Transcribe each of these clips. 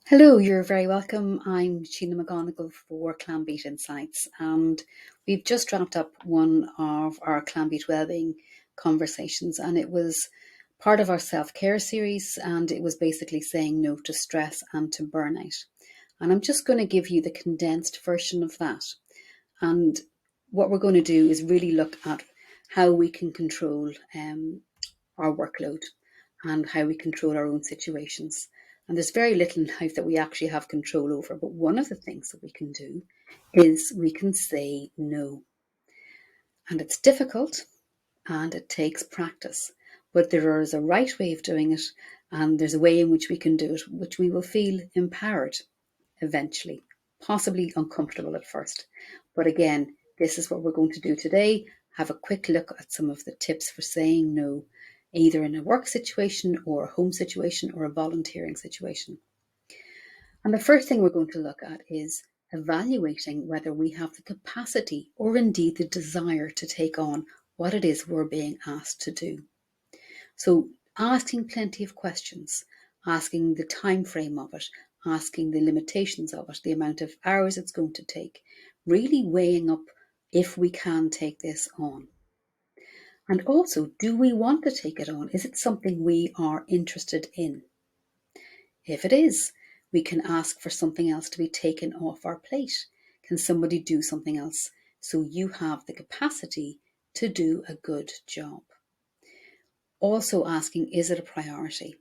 Hello, you're very welcome. I'm Sheena McGonigle for Clanbeat Insights, and we've just wrapped up one of our Clanbeat Well-being Conversations, and it was part of our self-care series, and it was basically saying no to stress and to burnout. And I'm just going to give you the condensed version of that. And what we're going to do is really look at how we can control our workload and how we control our own situations. And there's very little in life that we actually have control over. But one of the things that we can do is we can say no. And it's difficult and it takes practice. But there is a right way of doing it, and there's a way in which we can do it, which we will feel empowered eventually, possibly uncomfortable at first. But again, this is what we're going to do today. Have a quick look at some of the tips for saying no, either in a work situation or a home situation or a volunteering situation. And the first thing we're going to look at is evaluating whether we have the capacity or indeed the desire to take on what it is we're being asked to do. So asking plenty of questions, asking the time frame of it, asking the limitations of it, the amount of hours it's going to take, really weighing up if we can take this on. And also, do we want to take it on? Is it something we are interested in? If it is, we can ask for something else to be taken off our plate. Can somebody do something else so you have the capacity to do a good job? Also asking, is it a priority?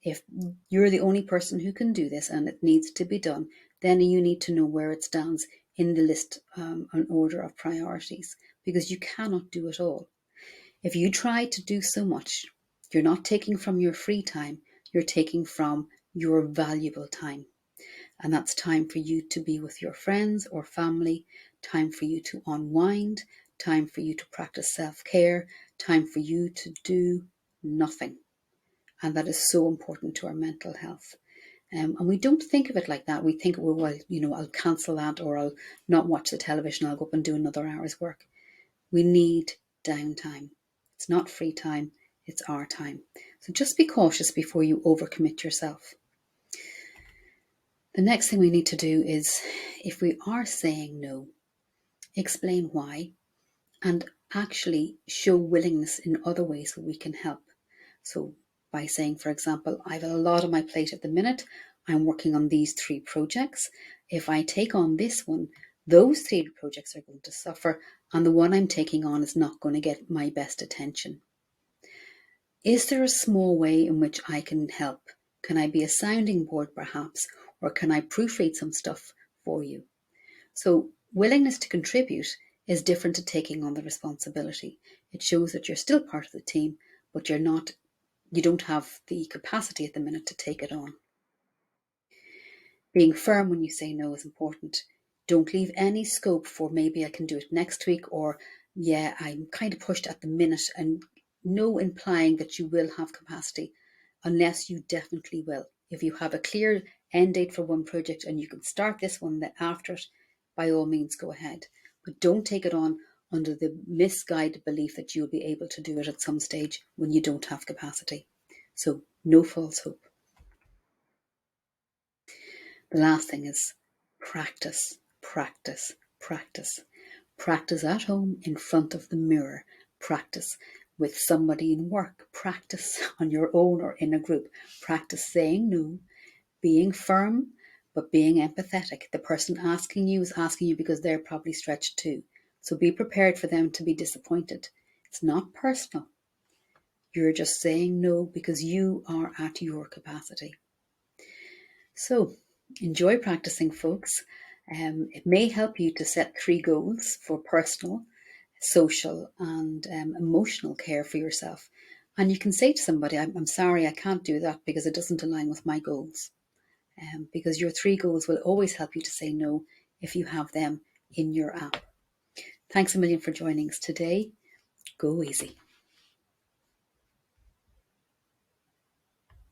If you're the only person who can do this and it needs to be done, then you need to know where it stands in the list and order of priorities, because you cannot do it all. If you try to do so much, you're not taking from your free time, you're taking from your valuable time. And that's time for you to be with your friends or family, time for you to unwind, time for you to practice self-care, time for you to do nothing. And that is so important to our mental health. And we don't think of it like that. We think, well, I'll cancel that, or I'll not watch the television, I'll go up and do another hour's work. We need downtime. It's not free time, it's our time. So just be cautious before you overcommit yourself. The next thing we need to do is, if we are saying no, explain why, and actually show willingness in other ways that we can help. So by saying, for example, I have a lot on my plate at the minute, I'm working on these 3 projects. If I take on this one, those 3 projects are going to suffer, and the one I'm taking on is not going to get my best attention. Is there a small way in which I can help? Can I be a sounding board perhaps, or can I proofread some stuff for you? So willingness to contribute is different to taking on the responsibility. It shows that you're still part of the team, but you don't have the capacity at the minute to take it on. Being firm when you say no is important. Don't leave any scope for maybe I can do it next week, or yeah, I'm kind of pushed at the minute, and no implying that you will have capacity unless you definitely will. If you have a clear end date for one project and you can start this one after it, by all means go ahead. But don't take it on under the misguided belief that you'll be able to do it at some stage when you don't have capacity. So no false hope. The last thing is practice, practice, practice. Practice at home in front of the mirror. Practice with somebody in work. Practice on your own or in a group. Practice saying no, being firm, but being empathetic. The person asking you is asking you because they're probably stretched too. So be prepared for them to be disappointed. It's not personal. You're just saying no because you are at your capacity. So enjoy practicing, folks. It may help you to set 3 goals for personal, social, and emotional care for yourself. And you can say to somebody, I'm sorry, I can't do that because it doesn't align with my goals. Because your 3 goals will always help you to say no if you have them in your app. Thanks a million for joining us today. Go easy.